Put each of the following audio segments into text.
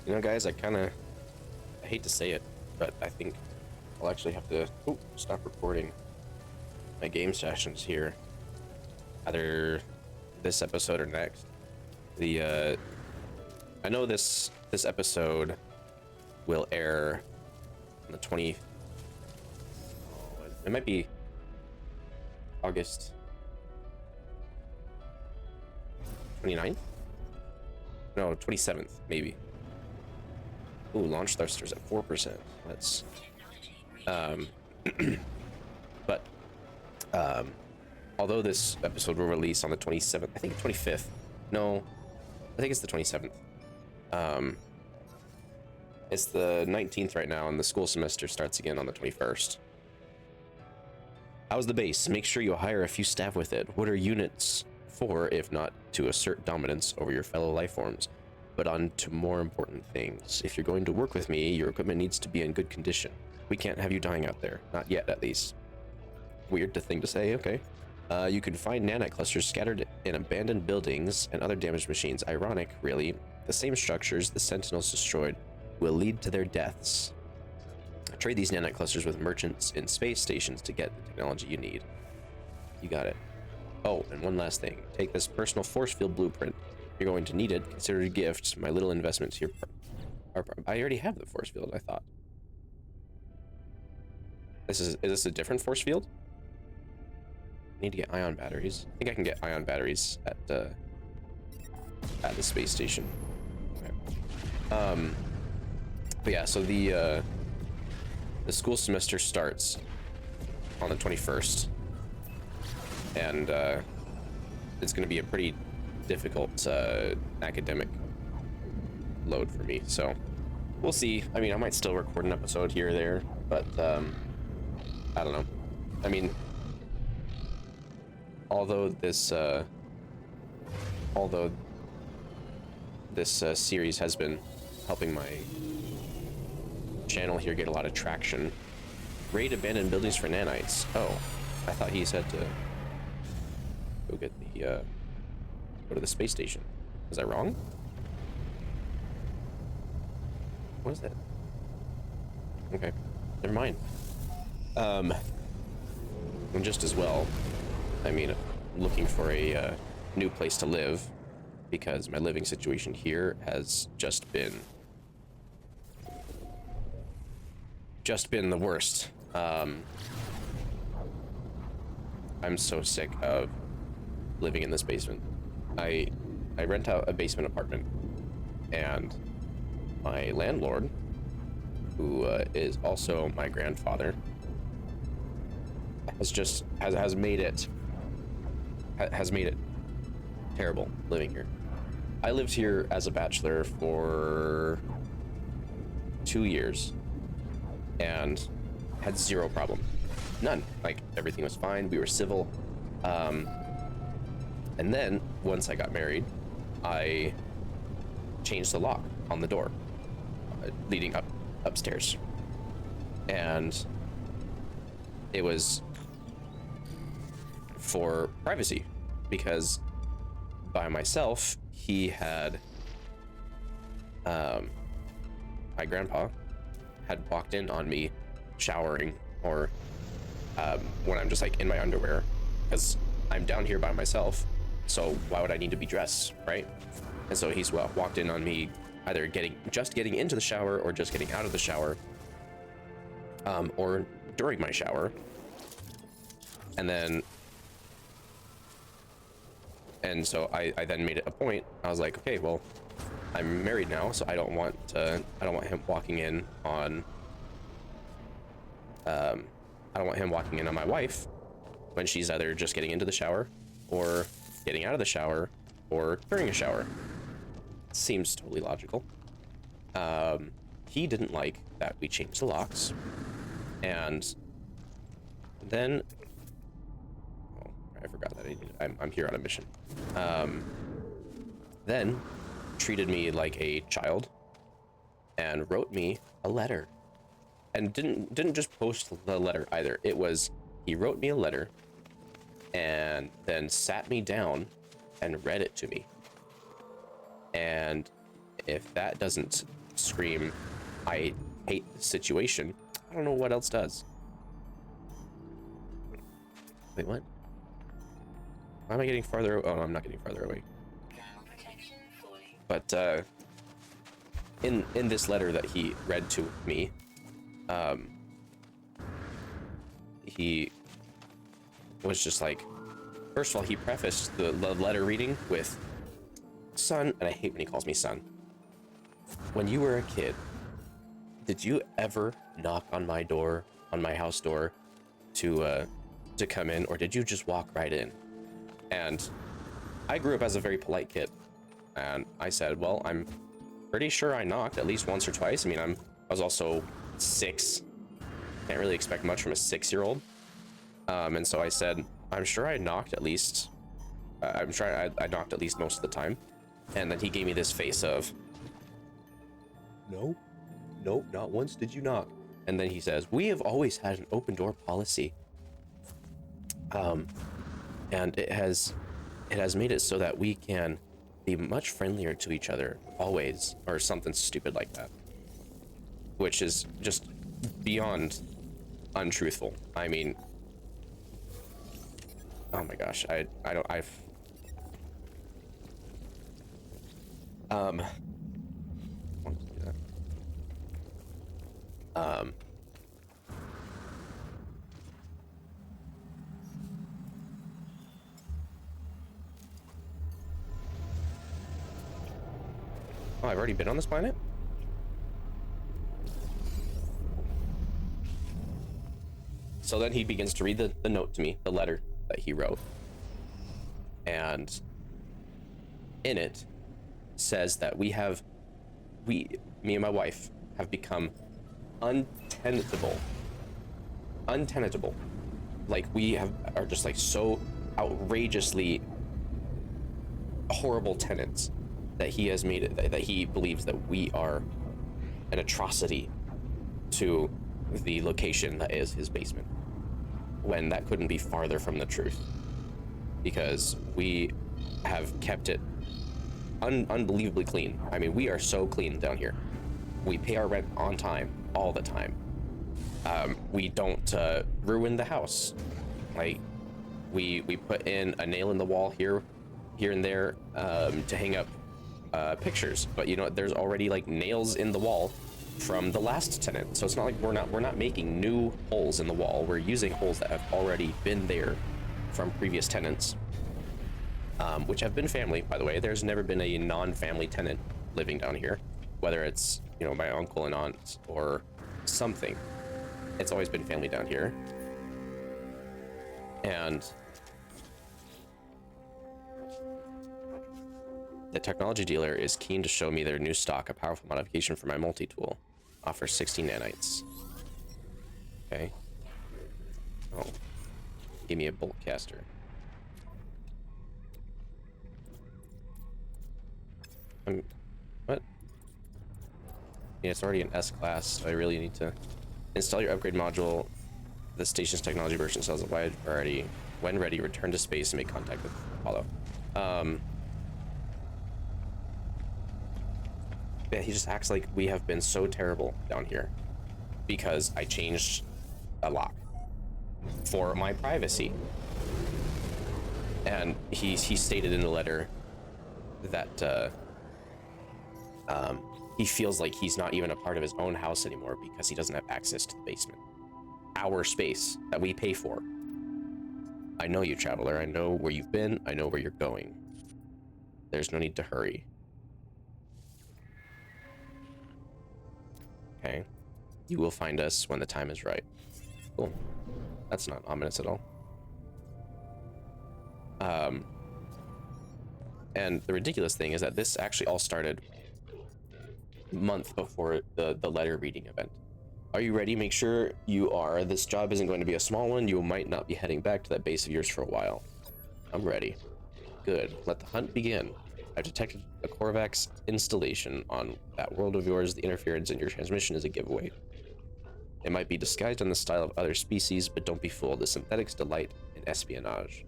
You know, guys, I hate to say it, but I think I'll actually have to stop recording my game sessions here, either this episode or next. I know this episode will air on the 20. It might be August 29th? No, 27th, maybe. Ooh, launch thrusters at 4%. That's but although this episode will release on the 27th, I think 25th. No, I think it's the 27th. It's the 19th right now, and the school semester starts again on the 21st. How's the base? Make sure you hire a few staff with it. What are units for, if not to assert dominance over your fellow lifeforms, but on to more important things? If you're going to work with me, your equipment needs to be in good condition. We can't have you dying out there. Not yet, at least. Weird thing to say, okay. You can find nanite clusters scattered in abandoned buildings and other damaged machines. Ironic, really. The same structures the Sentinels destroyed will lead to their deaths. Trade these nanite clusters with merchants in space stations to get the technology you need. You got it. Oh, and one last thing. Take this personal force field blueprint. You're going to need it. Consider it a gift. My little investments here I already have the force field, I thought. Is this a different force field? I need to get ion batteries. I think I can get ion batteries at the space station. Okay. But yeah, so the school semester starts on the 21st, and it's going to be a pretty difficult academic load for me. So we'll see. I mean, I might still record an episode here or there, but I don't know. I mean, although this series has been helping my channel here get a lot of traction. Raid abandoned buildings for nanites. Oh, I thought he said to go get the go to the space station. Was I wrong? What is that? Okay, never mind. And just as well, I mean, looking for a new place to live, because my living situation here has just been the worst. I'm so sick of living in this basement. I rent out a basement apartment, and my landlord, who is also my grandfather, has made it terrible living here. I lived here as a bachelor for 2 years and had zero problem. None. Like, everything was fine. We were civil. And then once I got married, I changed the lock on the door leading upstairs. And it was for privacy, because by myself, he had my grandpa had walked in on me showering, or when I'm just like in my underwear, because I'm down here by myself, so why would I need to be dressed, right? And so he's walked in on me either just getting into the shower, or just getting out of the shower, or during my shower. And so I then made it a point. I was like, okay, well, I'm married now, so I don't want him walking in on my wife when she's either just getting into the shower, or getting out of the shower, or during a shower. Seems totally logical. He didn't like that we changed the locks, and then I forgot that I'm here on a mission. Then treated me like a child and wrote me a letter, and didn't just post the letter either. It was, he wrote me a letter and then sat me down and read it to me. And if that doesn't scream, I hate the situation, I don't know what else does. Wait, what? Why am I getting farther? Oh, no, I'm not getting farther away. But in this letter that he read to me, he was just like, first of all, he prefaced the letter reading with, "Son," and I hate when he calls me son. "When you were a kid, did you ever knock on my door, on my house door, to come in, or did you just walk right in?" And I grew up as a very polite kid, and I said, "Well, I'm pretty sure I knocked at least once or twice." I mean, I was also 6. Can't really expect much from a 6-year-old. And so I said, "I'm sure I knocked at least. I'm sure I knocked at least most of the time." And then he gave me this face of, "No, nope, not once did you knock." And then he says, "We have always had an open door policy. And it has made it so that we can be much friendlier to each other always," or something stupid like that, which is just beyond untruthful. I mean, oh my gosh, I want to do that. Oh, I've already been on this planet? So then he begins to read the note to me, the letter that he wrote. And in it says that me and my wife, have become untenable. Like, are just like so outrageously horrible tenants that he has made it, that he believes that we are an atrocity to the location that is his basement, when that couldn't be farther from the truth, because we have kept it unbelievably clean. I mean, we are so clean down here. We pay our rent on time, all the time. We don't ruin the house. Like, we put in a nail in the wall here and there to hang up pictures, but you know, there's already like nails in the wall from the last tenant, so it's not like we're not making new holes in the wall. We're using holes that have already been there from previous tenants, which have been family, by the way. There's never been a non-family tenant living down here, whether it's, you know, my uncle and aunt or something. It's always been family down here. And the technology dealer is keen to show me their new stock, a powerful modification for my multi-tool. Offers 16 nanites. Okay. Oh. Give me a bolt caster. What? Yeah, it's already an S-class, so I really need to install your upgrade module. The station's technology version sells a wide variety. When ready, return to space and make contact with Apollo. Yeah, he just acts like we have been so terrible down here because I changed a lock for my privacy. And he stated in the letter that he feels like he's not even a part of his own house anymore because he doesn't have access to the basement, our space that we pay for. I know you, traveler. I know where you've been. I know where you're going. There's no need to hurry. Okay. You will find us when the time is right. Cool. That's not ominous at all. And the ridiculous thing is that this actually all started a month before the letter reading event. Are you ready? Make sure you are. This job isn't going to be a small one. You might not be heading back to that base of yours for a while. I'm ready. Good. Let the hunt begin. I've detected a Korvax installation on that world of yours. The interference in your transmission is a giveaway. It might be disguised in the style of other species, but don't be fooled. The synthetics delight in espionage.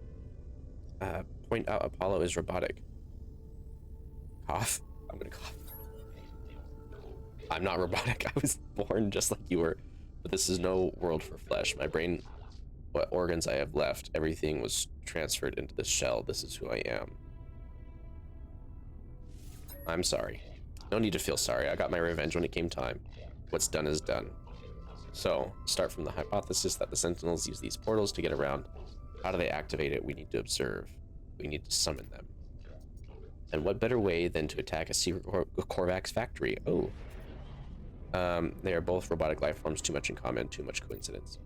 Point out Apollo is robotic. Cough. I'm gonna cough. I'm not robotic. I was born just like you were. But this is no world for flesh. My brain, what organs I have left, everything was transferred into the shell. This is who I am. I'm sorry. No need to feel sorry. I got my revenge when it came time. What's done is done. So, start from the hypothesis that the Sentinels use these portals to get around. How do they activate it? We need to observe. We need to summon them. And what better way than to attack a secret Korvax factory? Oh. They are both robotic life forms, too much in common, too much coincidence.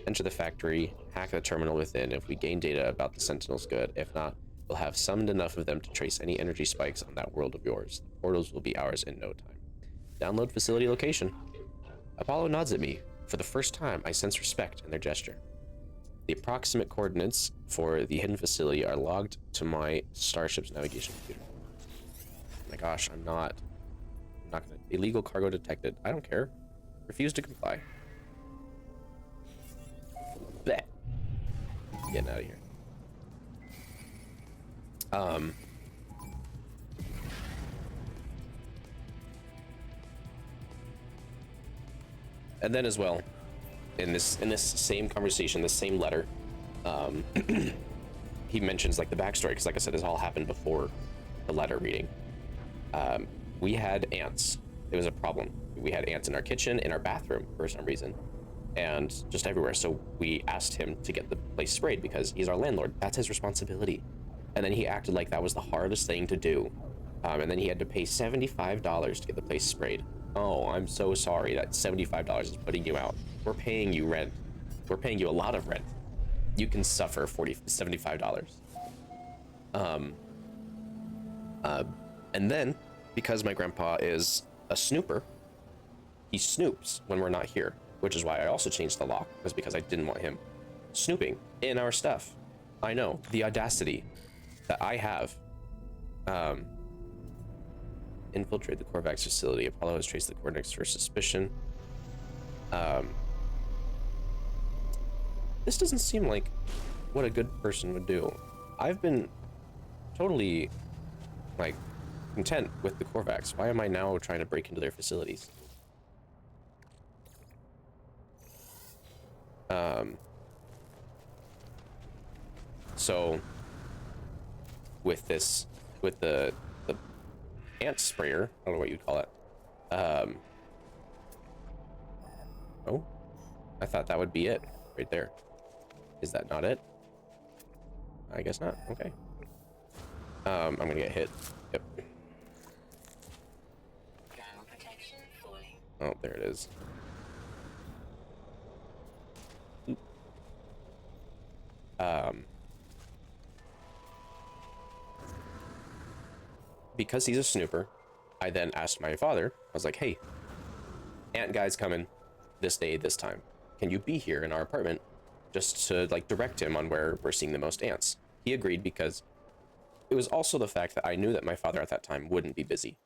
Enter the factory, hack the terminal within. If we gain data about the Sentinels, good. If not, we'll have summoned enough of them to trace any energy spikes on that world of yours. The portals will be ours in no time. Download facility location. Apollo nods at me. For the first time, I sense respect in their gesture. The approximate coordinates for the hidden facility are logged to my starship's navigation computer. Oh my gosh, I'm not gonna. Illegal cargo detected. I don't care. Refuse to comply. Bleh. Getting out of here. And then as well, in this same conversation, this same letter, he mentions like the backstory, because like I said, this all happened before the letter reading. We had ants. It was a problem. We had ants in our kitchen, in our bathroom for some reason, and just everywhere. So we asked him to get the place sprayed because he's our landlord. That's his responsibility. And then he acted like that was the hardest thing to do. And then he had to pay $75 to get the place sprayed. Oh, I'm so sorry. That $75 is putting you out. We're paying you rent. We're paying you a lot of rent. You can suffer $75. And then, because my grandpa is a snooper, he snoops when we're not here, which is why I also changed the lock, was because I didn't want him snooping in our stuff. I know, the audacity that I have. Infiltrate the Korvax facility. Apollo has traced the coordinates for suspicion. This doesn't seem like what a good person would do. I've been totally, like, content with the Korvax. Why am I now trying to break into their facilities? So with this, with the ant sprayer, I don't know what you'd call it. Oh, I thought that would be it right there. Is that not it? I guess not. Okay. I'm gonna get hit. Yep. Oh, there it is. Oop. Because he's a snooper, I then asked my father, I was like, hey, ant guy's coming this day, this time. Can you be here in our apartment just to like direct him on where we're seeing the most ants? He agreed because it was also the fact that I knew that my father at that time wouldn't be busy.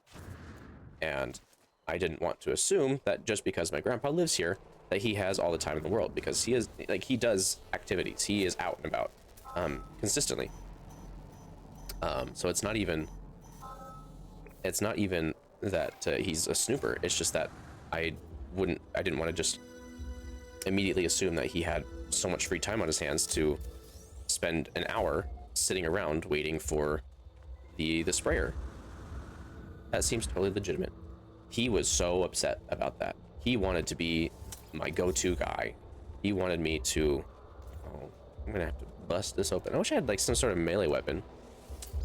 And I didn't want to assume that just because my grandpa lives here, that he has all the time in the world, because he is like, he does activities. He is out and about consistently. So it's not even that he's a snooper. It's just that I didn't want to just immediately assume that he had so much free time on his hands to spend an hour sitting around waiting for the sprayer. That seems totally legitimate. He was so upset about that. He wanted to be my go-to guy. He wanted me to, oh, I'm gonna have to bust this open. I wish I had like some sort of melee weapon.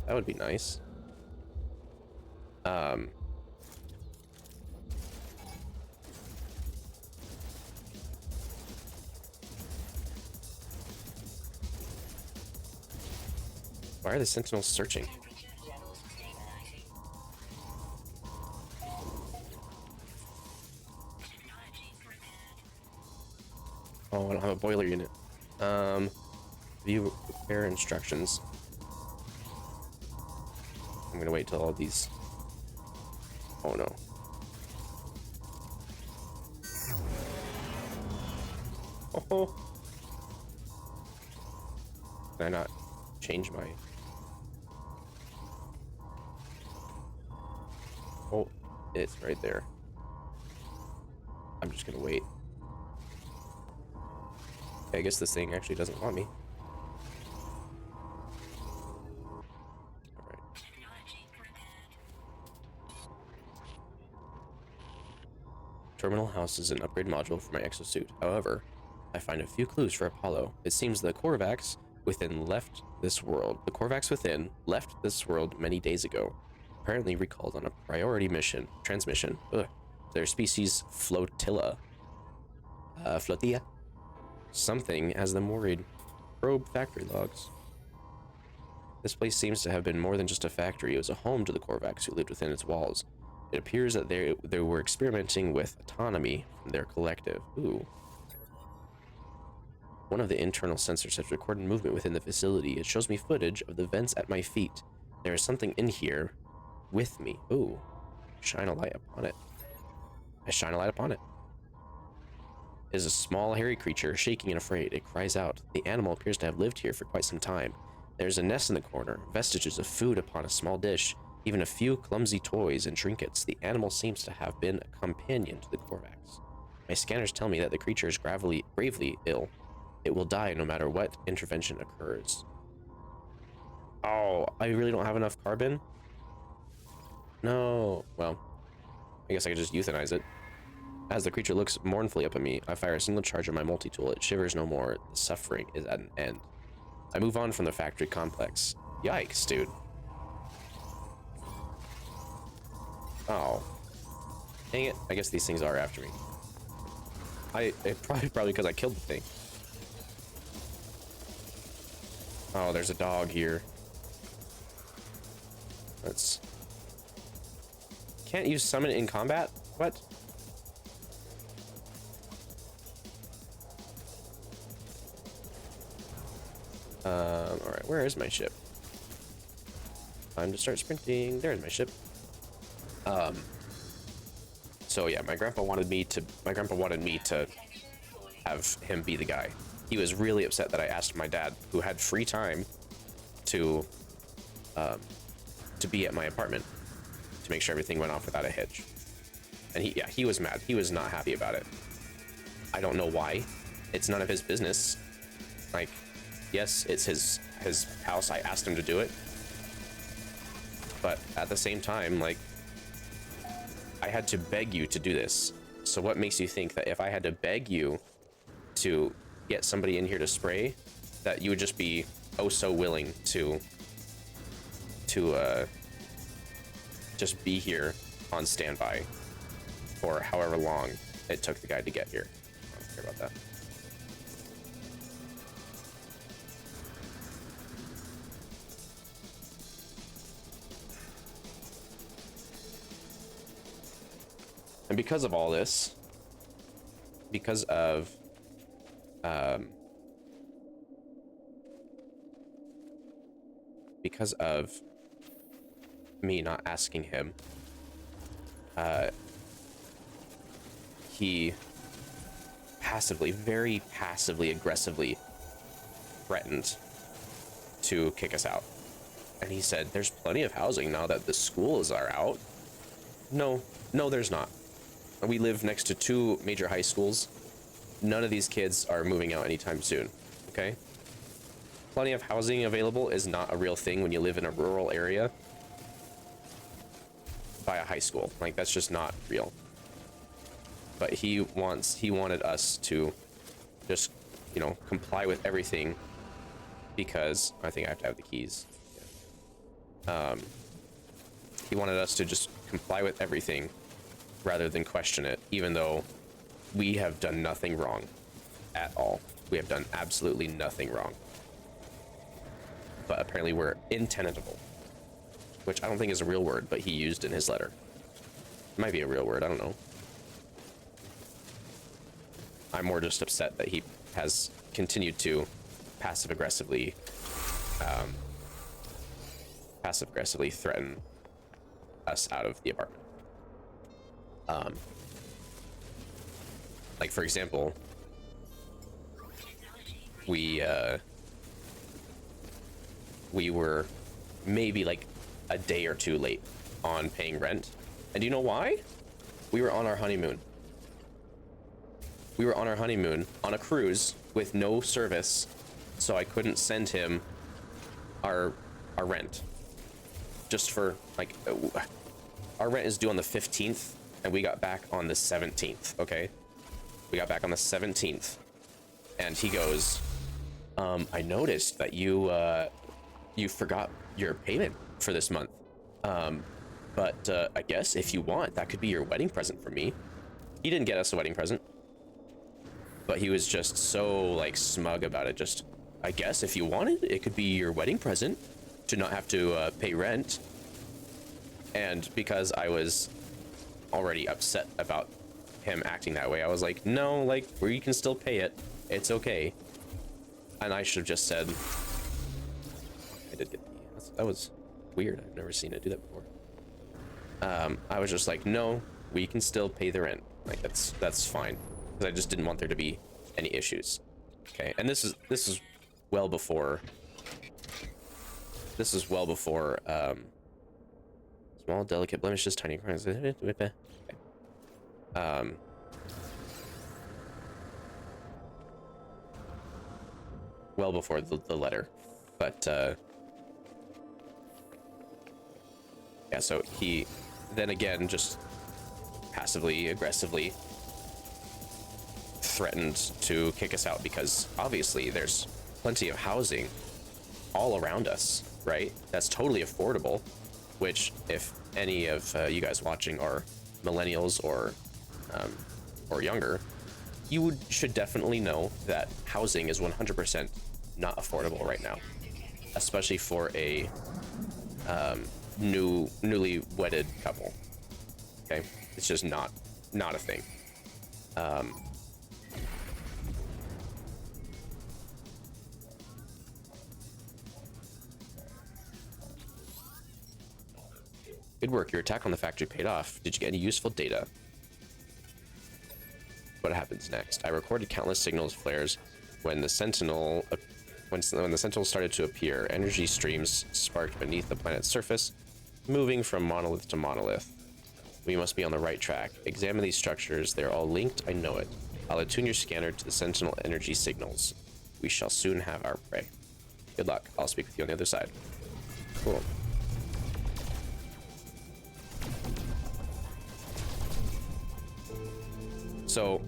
That would be nice. Why are the Sentinels searching? Oh, I don't have a boiler unit. View repair instructions. I'm gonna wait till all these. Oh no. Oh. Can I not change my? Oh, it's right there. I'm just gonna wait. Okay, I guess this thing actually doesn't want me. Alright. Terminal houses an upgrade module for my exosuit. However, I find a few clues for Apollo. It seems the Korvax within left this world. The Korvax within left this world many days ago. Apparently recalled on a priority mission transmission. Their species flotilla. Flotilla. Something has them worried. Probe factory logs. This place seems to have been more than just a factory. It was a home to the Korvax who lived within its walls. It appears that they were experimenting with autonomy from their collective. Ooh. One of the internal sensors has recorded movement within the facility. It shows me footage of the vents at my feet. There is something in here with me. Ooh. Shine a light upon it. I shine a light upon it. It is a small, hairy creature, shaking and afraid. It cries out. The animal appears to have lived here for quite some time. There is a nest in the corner, vestiges of food upon a small dish, even a few clumsy toys and trinkets. The animal seems to have been a companion to the Korvax. My scanners tell me that the creature is gravely ill. It will die no matter what intervention occurs. Oh, I really don't have enough carbon? No. Well, I guess I could just euthanize it. As the creature looks mournfully up at me, I fire a single charge of my multi-tool. It shivers no more. The suffering is at an end. I move on from the factory complex. Yikes, dude. Oh. Dang it. I guess these things are after me. Probably because I killed the thing. Oh, there's a dog here. Let's... Can't you summon it in combat? What? Alright, where is my ship? Time to start sprinting. There's my ship. So yeah, my grandpa wanted me to have him be the guy. He was really upset that I asked my dad, who had free time, to be at my apartment to make sure everything went off without a hitch. And he was mad. He was not happy about it. I don't know why. It's none of his business. Like, yes, it's his house. I asked him to do it. But at the same time, like, I had to beg you to do this. So what makes you think that if I had to beg you to get somebody in here to spray, that you would just be oh so willing to just be here on standby for however long it took the guy to get here? I don't care about that. And because of all this, because of me not asking him, he very passively, aggressively threatened to kick us out. And he said, there's plenty of housing now that the schools are out. No, there's not. We live next to two major high schools. None of these kids are moving out anytime soon, okay? Plenty of housing available is not a real thing when you live in a rural area by a high school. Like, that's just not real. But he wanted us to just, you know, comply with everything, because I think I have to have the keys. Yeah. He wanted us to just comply with everything rather than question it, even though we have done nothing wrong at all. We have done absolutely nothing wrong. But apparently we're intenitable, which I don't think is a real word, but he used in his letter. It might be a real word, I don't know. I'm more just upset that he has continued to passive-aggressively threaten us out of the apartment. Like, for example, we were maybe like a day or two late on paying rent. And do you know why? We were on our honeymoon. We were on our honeymoon on a cruise with no service, so I couldn't send him our rent. Just for like, our rent is due on the 15th, and we got back on the 17th. Okay, we got back on the 17th, and he goes, I noticed that you forgot your payment for this month. But I guess if you want, that could be your wedding present for me. He didn't get us a wedding present, but he was just so like smug about it. Just, I guess if you wanted, it could be your wedding present to not have to pay rent. And because I was already upset about him acting that way, I was like, no, like, we can still pay it. It's okay. And I should have just said, I did get that was weird. I've never seen it do that before. I was just like, no, we can still pay the rent. Like, that's fine. Because I just didn't want there to be any issues. Okay, and this is well before. This is well before small, delicate blemishes, tiny crimes. Okay. Well before the letter, but yeah. So he then again just passively aggressively threatened to kick us out because obviously there's plenty of housing all around us, right? That's totally affordable, which if any of you guys watching are millennials or younger, you should definitely know that housing is 100% not affordable right now, especially for a newly wedded couple. Okay, it's just not a thing. Good work. Your attack on the factory paid off. Did you get any useful data? What happens next? I recorded countless signals flares when the sentinel when the sentinel started to appear. Energy streams sparked beneath the planet's surface, moving from monolith to monolith. We must be on the right track. Examine these structures. They're all linked. I know it. I'll attune your scanner to the sentinel energy signals. We shall soon have our prey. Good luck. I'll speak with you on the other side. Cool. So,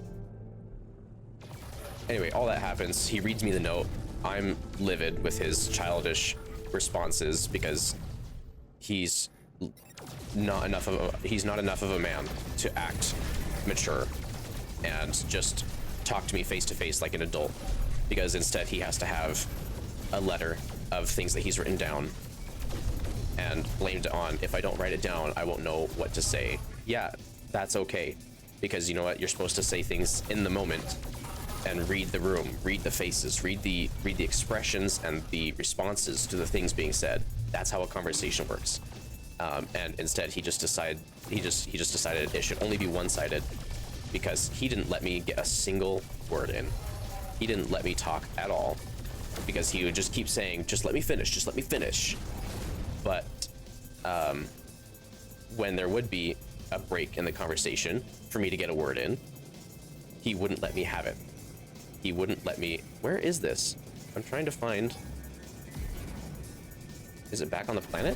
anyway, all that happens. He reads me the note. I'm livid with his childish responses because he's not enough of a man to act mature and just talk to me face to face like an adult, because instead he has to have a letter of things that he's written down and blamed it on, if I don't write it down, I won't know what to say. Yeah, that's okay. Because you know what, you're supposed to say things in the moment and read the room, read the faces, read the expressions and the responses to the things being said. That's how a conversation works. And instead he just decided it should only be one-sided, because he didn't let me get a single word in. He didn't let me talk at all, because he would just keep saying, just let me finish, just let me finish. But when there would be a break in the conversation for me to get a word in, he wouldn't let me have it. He wouldn't let me. Where is this? I'm trying to find. Is it back on the planet?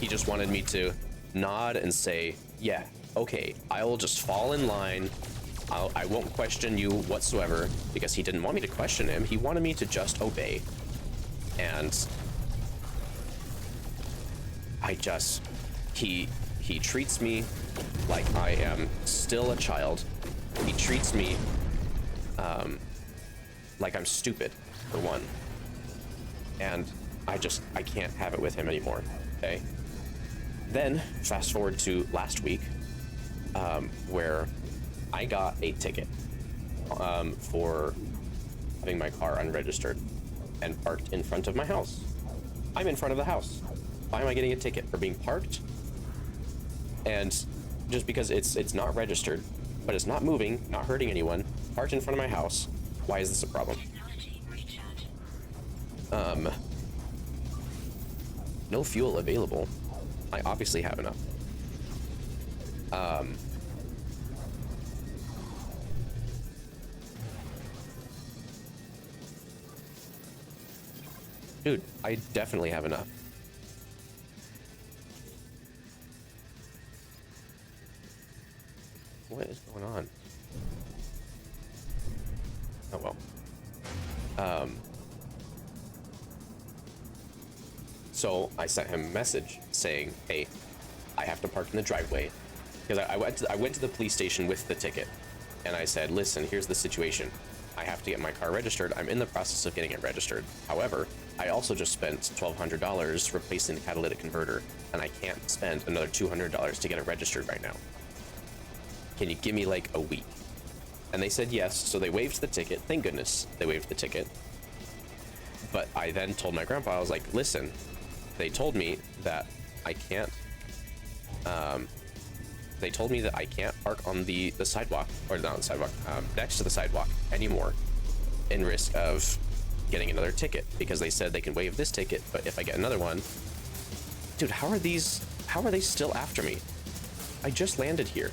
He just wanted me to nod and say, yeah, okay, I will just fall in line. I won't question you whatsoever, because he didn't want me to question him. He wanted me to just obey. And he treats me like I am still a child. He treats me like I'm stupid, for one. And I can't have it with him anymore, okay? Then, fast forward to last week, where I got a ticket for having my car unregistered and parked in front of my house. I'm in front of the house. Why am I getting a ticket for being parked? And just because it's not registered, but it's not moving, not hurting anyone, parked in front of my house, why is this a problem? No fuel available. I obviously have enough. Um, dude, I definitely have enough. What is going on? Oh well. So I sent him a message saying, "Hey, I have to park in the driveway," because I went to the police station with the ticket, and I said, "Listen, here's the situation. I have to get my car registered. I'm in the process of getting it registered. However, I also just spent $1,200 replacing the catalytic converter, and I can't spend another $200 to get it registered right now. Can you give me like a week?" And they said yes, so they waived the ticket. Thank goodness they waived the ticket. But I then told my grandpa, I was like, "Listen, they told me that I can't, they told me that I can't park on the sidewalk, or not on the sidewalk, next to the sidewalk anymore, in risk of getting another ticket, because they said they can waive this ticket, but if I get another one..." Dude, how are they still after me? I just landed here.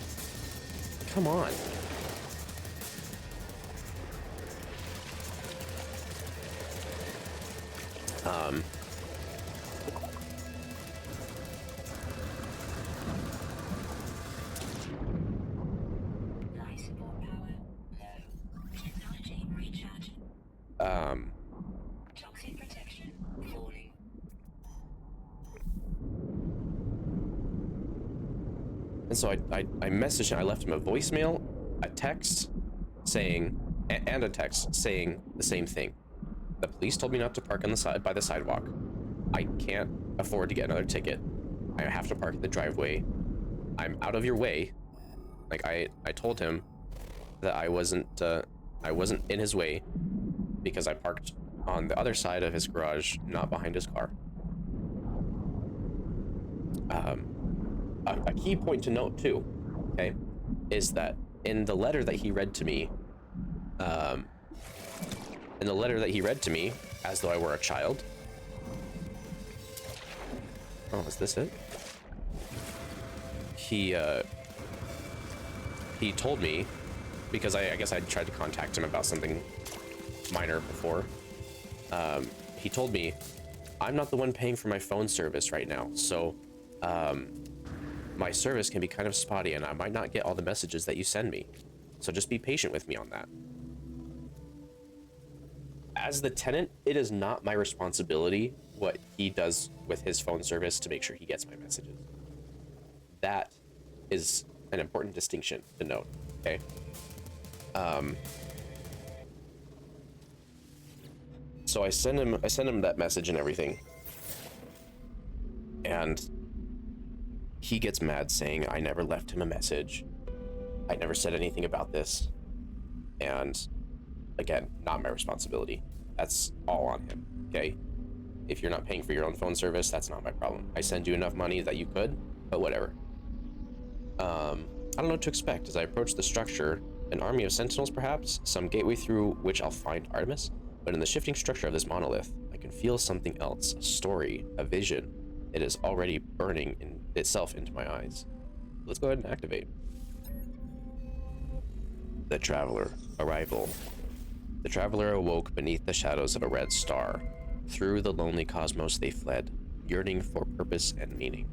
Come on. Toxic protection falling. And so I messaged him. I left him a voicemail, a text saying, and a text saying the same thing. The police told me not to park on the side by the sidewalk. I can't afford to get another ticket. I have to park in the driveway. I'm out of your way. Like I told him that I wasn't in his way because I parked on the other side of his garage, not behind his car. A key point to note too, okay, is that in the letter that he read to me, as though I were a child. Oh, is this it? He told me, because I guess I tried to contact him about something minor before. He told me, "I'm not the one paying for my phone service right now, so my service can be kind of spotty and I might not get all the messages that you send me. So just be patient with me on that." As the tenant, it is not my responsibility what he does with his phone service to make sure he gets my messages. That is an important distinction to note, okay? So I send him that message and everything. And he gets mad saying I never left him a message. I never said anything about this. And again, not my responsibility. That's all on him, okay? If you're not paying for your own phone service, that's not my problem. I send you enough money that you could, but whatever. I don't know what to expect as I approach the structure. An army of sentinels, perhaps? Some gateway through which I'll find Artemis? But in the shifting structure of this monolith, I can feel something else, a story, a vision. It is already burning itself into my eyes. Let's go ahead and activate. The Traveler. Arrival. The Traveler awoke beneath the shadows of a red star. Through the lonely cosmos they fled, yearning for purpose and meaning.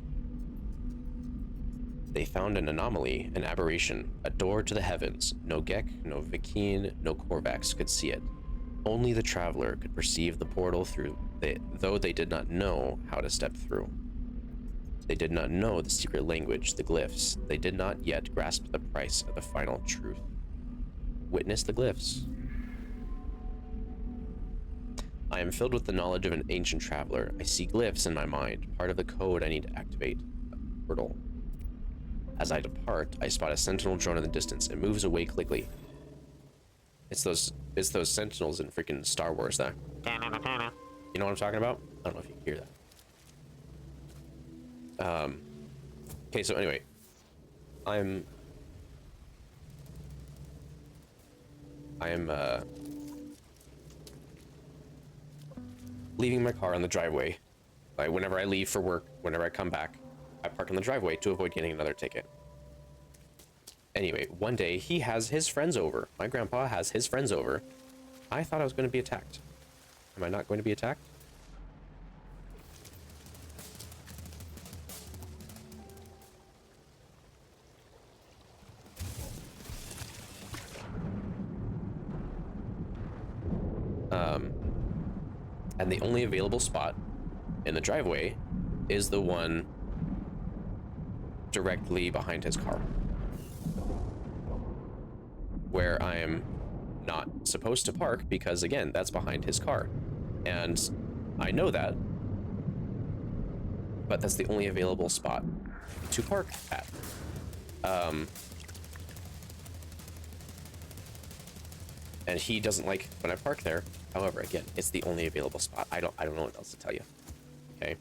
They found an anomaly, an aberration, a door to the heavens. No Gek, no Vikine, no Korvax could see it. Only the Traveler could perceive the portal through, though they did not know how to step through. They did not know the secret language, the glyphs. They did not yet grasp the price of the final truth. Witness the glyphs. I am filled with the knowledge of an ancient traveler. I see glyphs in my mind, part of the code I need to activate. A portal. As I depart, I spot a sentinel drone in the distance. It moves away quickly. It's those sentinels in freaking Star Wars, that. You know what I'm talking about? I don't know if you can hear that. Okay, so anyway, I am leaving my car on the driveway. Whenever I leave for work, whenever I come back, I park on the driveway to avoid getting another ticket. Anyway, one day he has his friends over. My grandpa has his friends over. I thought I was going to be attacked. Am I not going to be attacked? And the only available spot in the driveway is the one directly behind his car, where I am not supposed to park because, again, that's behind his car. And I know that, but that's the only available spot to park at. And he doesn't like when I park there. However, again, it's the only available spot. I don't know what else to tell you. Okay.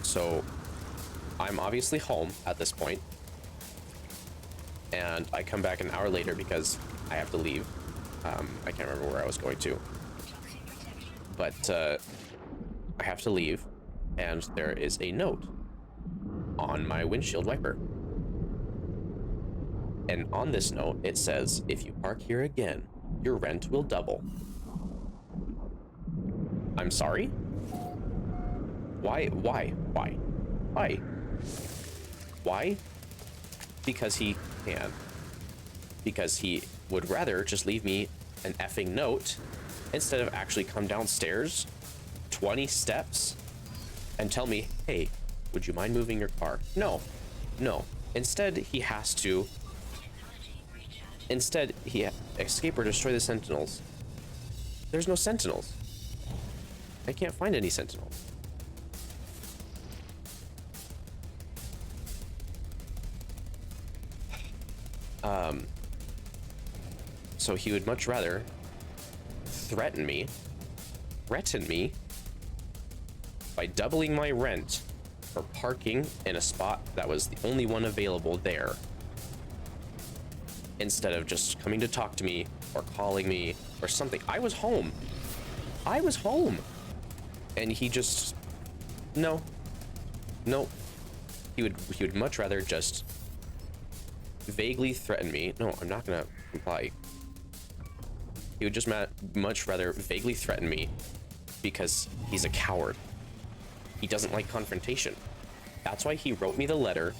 So I'm obviously home at this point, and I come back an hour later because I have to leave. I can't remember where I was going to, but I have to leave, and there is a note on my windshield wiper. And on this note, it says, if you park here again, your rent will double. I'm sorry? Why? Why? Because he can. Because he would rather just leave me an effing note instead of actually come downstairs 20 steps and tell me, hey, would you mind moving your car? No. Instead, he has to... escape or destroy the sentinels. There's no sentinels. I can't find any sentinels. So he would much rather threaten me by doubling my rent for parking in a spot that was the only one available there, instead of just coming to talk to me or calling me or something. I was home. And he just, no. He would much rather just vaguely threaten me. No, I'm not gonna comply. He would just much rather vaguely threaten me because he's a coward. He doesn't like confrontation. That's why he wrote me the letter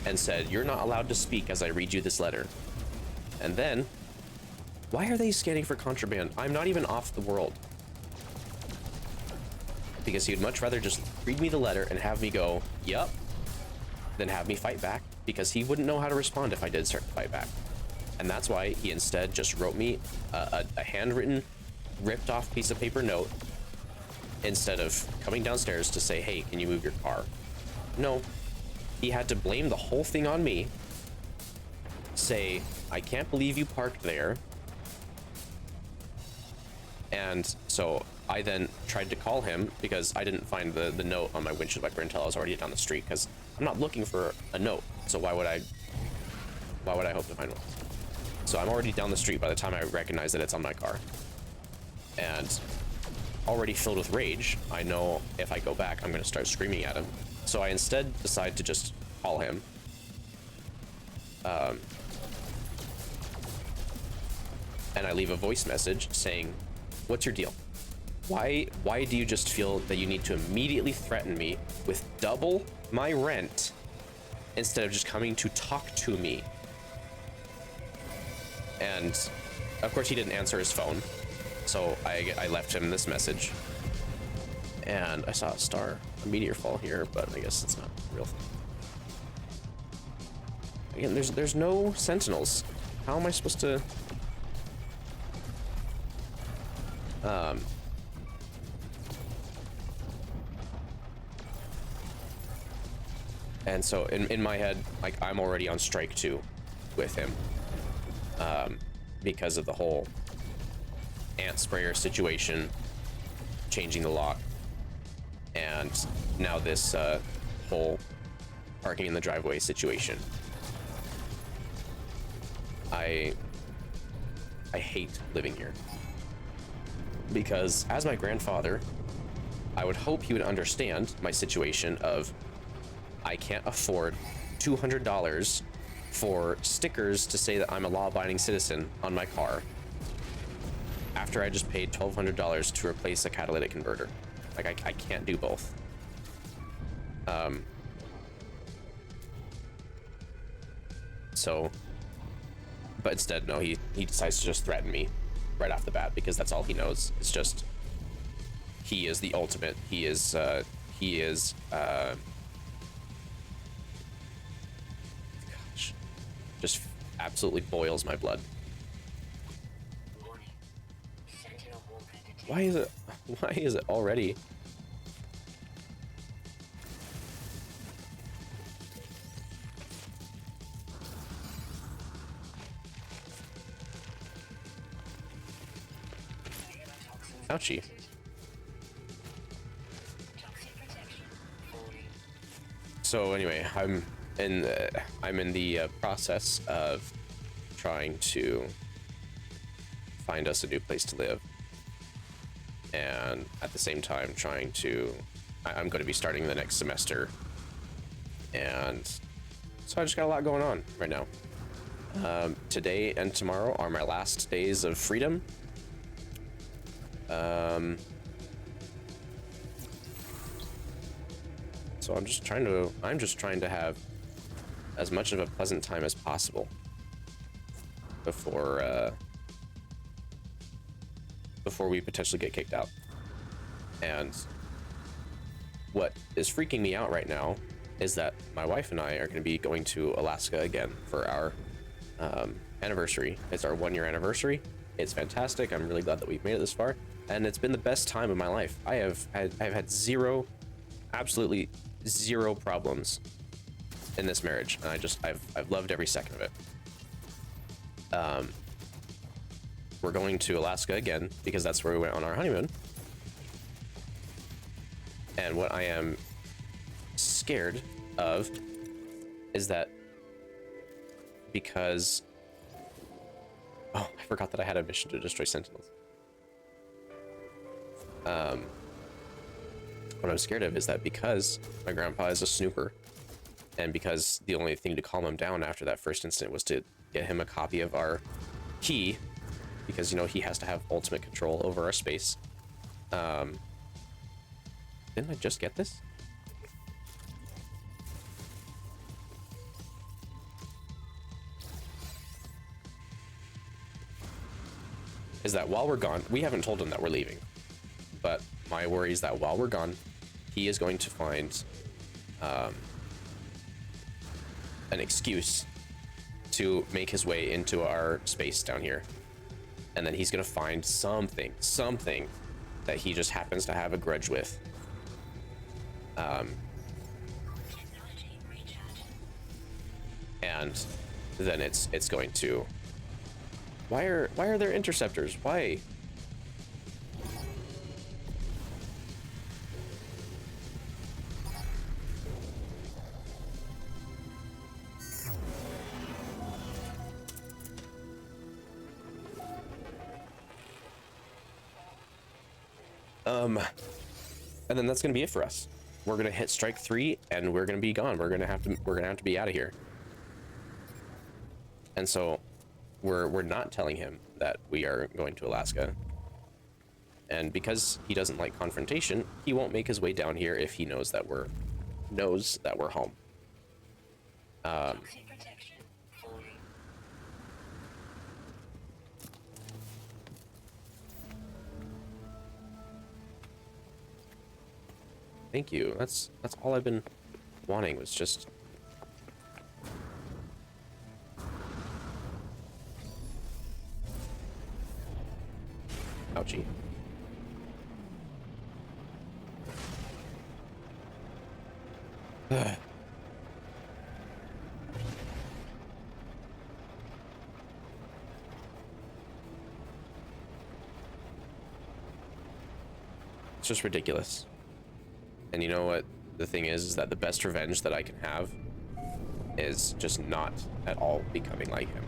and said, you're not allowed to speak as I read you this letter. And then, why are they scanning for contraband? I'm not even off the world. Because he would much rather just read me the letter and have me go, yup, than have me fight back, because he wouldn't know how to respond if I did start to fight back. And that's why he instead just wrote me a handwritten, ripped off piece of paper note instead of coming downstairs to say, hey, can you move your car? No, he had to blame the whole thing on me, say, I can't believe you parked there. And so I then tried to call him because I didn't find the note on my windshield wiper until I was already down the street, because I'm not looking for a note. So why would I hope to find one? So I'm already down the street by the time I recognize that it's on my car. And already filled with rage, I know if I go back, I'm going to start screaming at him. So I instead decide to just call him. And I leave a voice message saying, what's your deal? Why do you just feel that you need to immediately threaten me with double my rent instead of just coming to talk to me? And of course he didn't answer his phone, so I left him this message. And I saw a meteor fall here, but I guess it's not a real thing. Again, there's no sentinels. How am I supposed to... And so in my head, like, I'm already on strike 2 with him, because of the whole ant sprayer situation, changing the lock, and now this whole parking in the driveway situation. I hate living here, because as my grandfather, I would hope he would understand my situation of I can't afford $200 for stickers to say that I'm a law-abiding citizen on my car after I just paid $1,200 to replace a catalytic converter. Like, I can't do both. So, but instead, no, he decides to just threaten me right off the bat because that's all he knows. It's just, he is the ultimate. He is gosh, just absolutely boils my blood. Warning. Sentinel walker detected. Why is it already? Ouchie. Toxic protection. Warning. So anyway, I'm in the process of trying to find us a new place to live, and at the same time trying to I'm going to be starting the next semester, and so I just got a lot going on right now. Today and tomorrow are my last days of freedom. So I'm just trying to have as much of a pleasant time as possible before we potentially get kicked out. And what is freaking me out right now is that my wife and I are going to be going to Alaska again for our anniversary. It's our 1-year anniversary. It's fantastic. I'm really glad that we've made it this far, and it's been the best time of my life. I've had absolutely zero problems in this marriage, and I've loved every second of it. We're going to Alaska again because that's where we went on our honeymoon. And what I am scared of is that because I forgot that I had a mission to destroy sentinels. What I'm scared of is that because my grandpa is a snooper, and because the only thing to calm him down after that first incident was to get him a copy of our key, because, you know, he has to have ultimate control over our space. Didn't I just get this? Is that while we're gone, we haven't told him that we're leaving, but my worry is that while we're gone, he is going to find an excuse to make his way into our space down here. And then he's going to find something that he just happens to have a grudge with. Technology recharge. And then it's going to... Why are there interceptors? Why? And then that's gonna be it for us. We're gonna hit strike 3 and we're gonna be gone. We're gonna have to be out of here. And so we're not telling him that we are going to Alaska. And because he doesn't like confrontation, he won't make his way down here if he knows that we're home. Toxic protection. Warning. Thank you. That's all I've been wanting, was just... Ouchie. It's just ridiculous. And you know what the thing is that the best revenge that I can have is just not at all becoming like him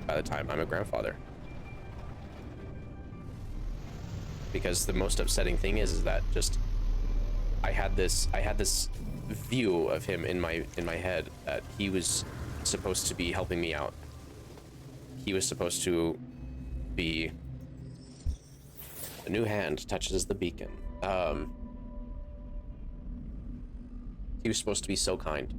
by the time I'm a grandfather. because the most upsetting thing is that just I had this view of him in my head that he was supposed to be helping me out. He was supposed to be a new hand touches the beacon. He was supposed to be so kind.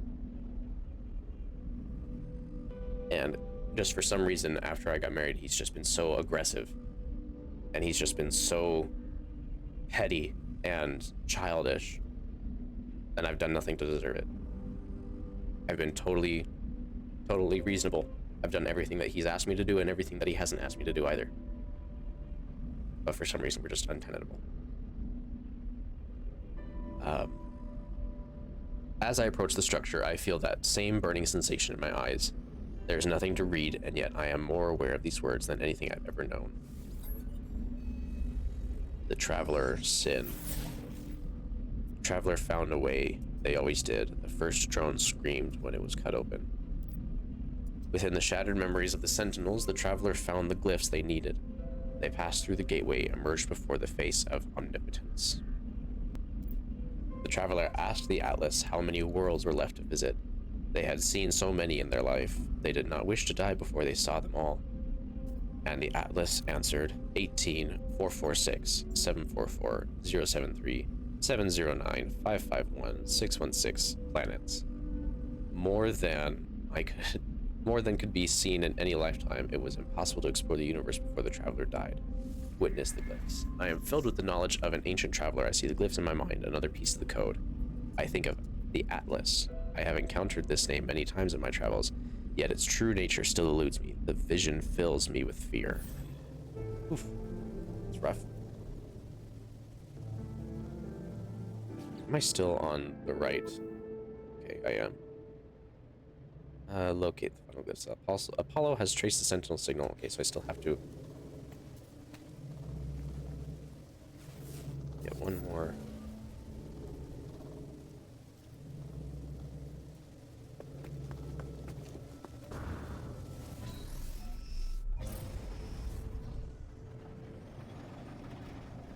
And just for some reason, after I got married, he's just been so aggressive. And he's just been so petty and childish. And I've done nothing to deserve it. I've been totally reasonable. I've done everything that he's asked me to do and everything that he hasn't asked me to do either. But for some reason, we're just untenable. As I approach the structure, I feel that same burning sensation in my eyes. There's nothing to read, and yet I am more aware of these words than anything I've ever known. The traveler sin. The traveler found a way. They always did. The first drone screamed when it was cut open. Within the shattered memories of the sentinels, the traveler found the glyphs they needed. They passed through the gateway, emerged before the face of omnipotence. The traveler asked the Atlas how many worlds were left to visit. They had seen so many in their life, they did not wish to die before they saw them all. And the Atlas answered 18, 446, 744, 073, 709, 551, 616 planets. More than could be seen in any lifetime. It was impossible to explore the universe before the traveler died. Witness the glyphs. I am filled with the knowledge of an ancient traveler. I see the glyphs in my mind, another piece of the code. I think of the Atlas. I have encountered this name many times in my travels, yet its true nature still eludes me. The vision fills me with fear. Oof. It's rough. Am I still on the right? Okay, I am. Locate the final glyphs. Apollo has traced the sentinel signal. Okay, so I still have to get one more.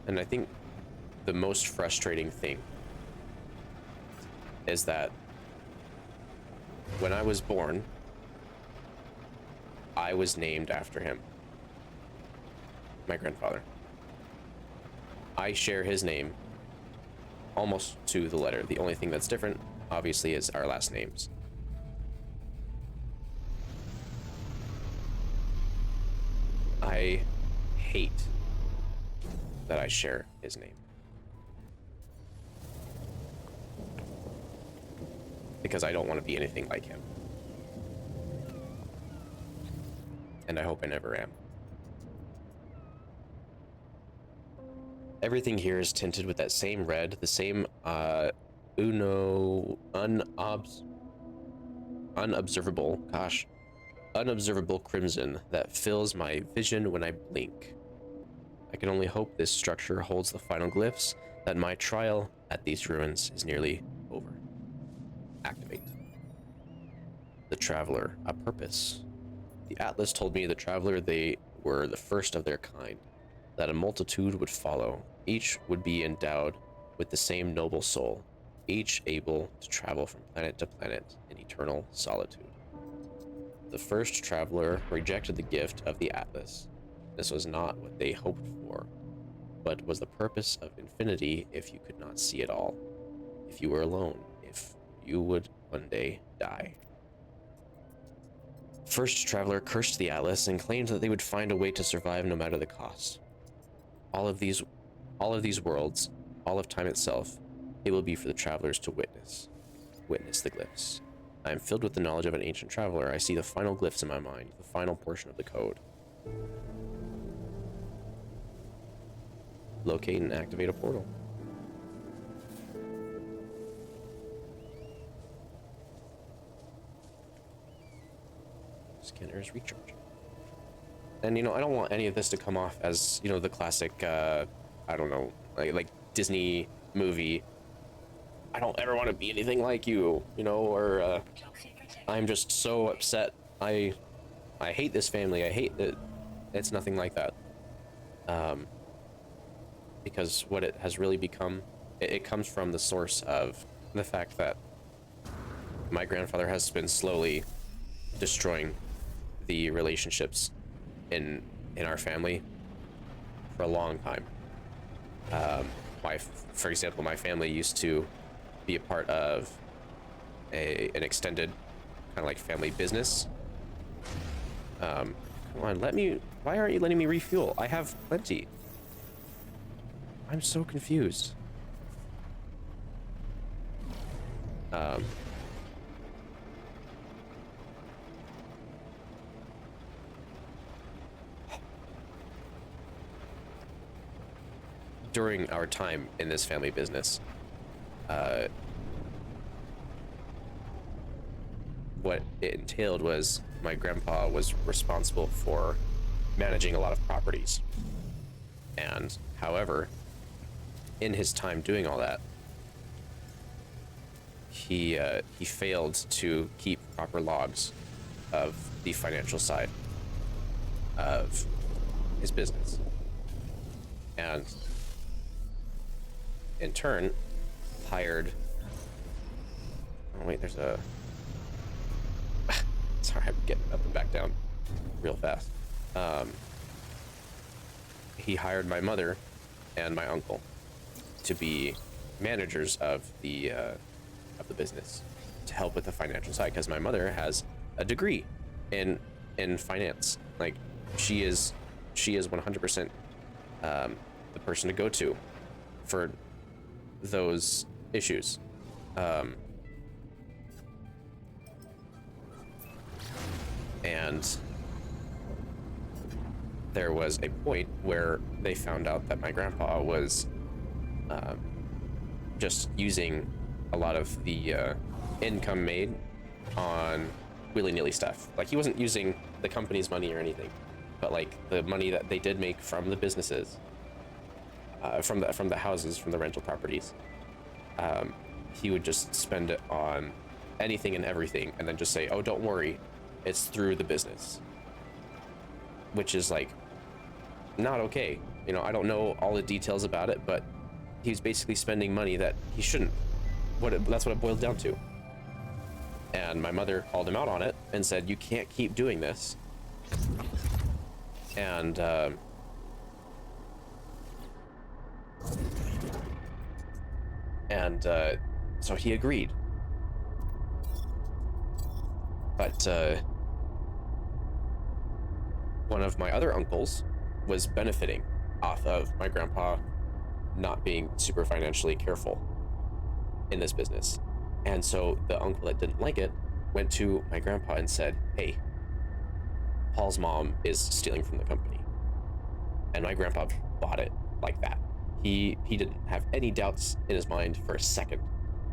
And I think the most frustrating thing is that when I was born, I was named after him. My grandfather. I share his name almost to the letter. The only thing that's different, obviously, is our last names. I hate that I share his name. Because I don't want to be anything like him. And I hope I never am. Everything here is tinted with that same red, the same unobservable crimson that fills my vision when I blink. I can only hope this structure holds the final glyphs, that my trial at these ruins is nearly over. Activate. The traveler, a purpose. The Atlas told me the traveler they were the first of their kind, that a multitude would follow. Each would be endowed with the same noble soul, each able to travel from planet to planet in eternal solitude. The first traveler rejected the gift of the Atlas. This was not what they hoped for, but was the purpose of infinity if you could not see it all, if you were alone, if you would one day die. First traveler cursed the Atlas and claimed that they would find a way to survive no matter the cost. All of these worlds, all of time itself, it will be for the travelers to witness. Witness the glyphs. I am filled with the knowledge of an ancient traveler. I see the final glyphs in my mind, the final portion of the code. Locate and activate a portal. Scanner is recharging. And, I don't want any of this to come off as, the classic, I don't know, like Disney movie. I don't ever want to be anything like you, or, I'm just so upset. I hate this family. I hate that. It's nothing like that. because what it has really become, it comes from the source of the fact that my grandfather has been slowly destroying the relationships in our family for a long time. For example, my family used to be a part of an extended kind of like family business. Come on, why aren't you letting me refuel? I have plenty. I'm so confused. During our time in this family business, what it entailed was my grandpa was responsible for managing a lot of properties. And however, in his time doing all that, he failed to keep proper logs of the financial side of his business. And in turn, hired... Oh, wait, there's a... Sorry, I'm getting up and back down real fast. He hired my mother and my uncle to be managers of the business to help with the financial side, because my mother has a degree in finance. Like, she is 100% the person to go to for those issues. And there was a point where they found out that my grandpa was just using a lot of the income made on willy-nilly stuff. Like, he wasn't using the company's money or anything, but like the money that they did make from the businesses, from the houses, from the rental properties, he would just spend it on anything and everything, and then just say, "Oh, don't worry, it's through the business," which is like not okay. You know, I don't know all the details about it, but he's basically spending money that he shouldn't. That's what it boiled down to. And my mother called him out on it and said, "You can't keep doing this." And so he agreed. But one of my other uncles was benefiting off of my grandpa not being super financially careful in this business. And so the uncle that didn't like it went to my grandpa and said, "Hey, Paul's mom is stealing from the company." And my grandpa bought it like that. He didn't have any doubts in his mind for a second,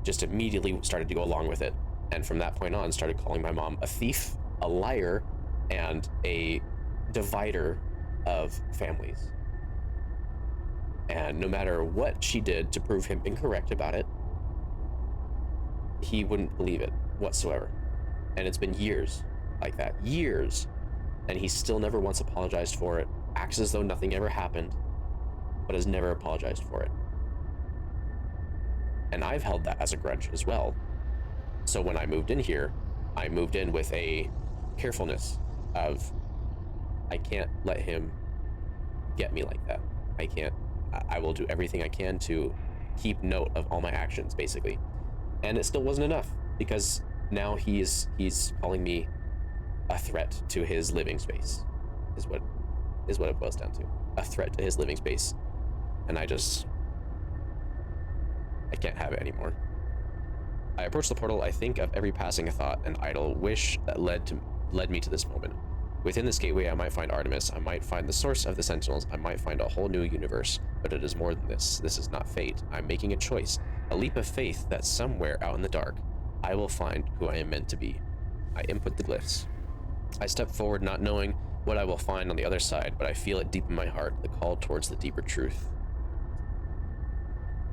just immediately started to go along with it. And from that point on, started calling my mom a thief, a liar, and a divider of families. And no matter what she did to prove him incorrect about it, he wouldn't believe it whatsoever. And it's been years like that, years, and he still never once apologized for it, acts as though nothing ever happened, but has never apologized for it. And I've held that as a grudge as well. So when I moved in here, I moved in with a carefulness of, I can't let him get me like that. I will do everything I can to keep note of all my actions, basically. And it still wasn't enough, because now he's calling me a threat to his living space, is what it boils down to. A threat to his living space. And I can't have it anymore. I approach the portal. I think of every passing thought and idle wish that led me to this moment. Within this gateway, I might find Artemis. I might find the source of the Sentinels. I might find a whole new universe. But it is more than this. This is not fate. I'm making a choice. A leap of faith that somewhere out in the dark, I will find who I am meant to be. I input the glyphs. I step forward, not knowing what I will find on the other side, but I feel it deep in my heart, the call towards the deeper truth.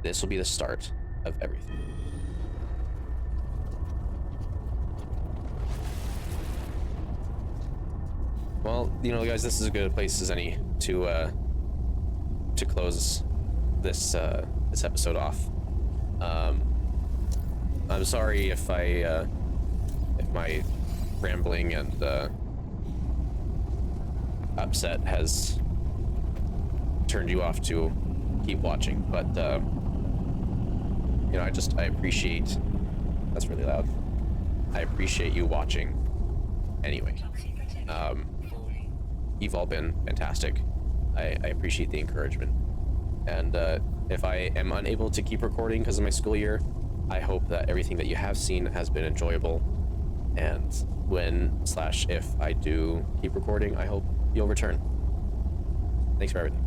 This will be the start of everything. Well, you know, guys, this is as good a place as any to close this episode off. I'm sorry if if my rambling and upset has turned you off to keep watching, but you know, I appreciate, that's really loud. I appreciate you watching anyway. Toxic protection. Fully. You've all been fantastic. I appreciate the encouragement. And if I am unable to keep recording because of my school year, I hope that everything that you have seen has been enjoyable. And when/if I do keep recording, I hope you'll return. Thanks for everything.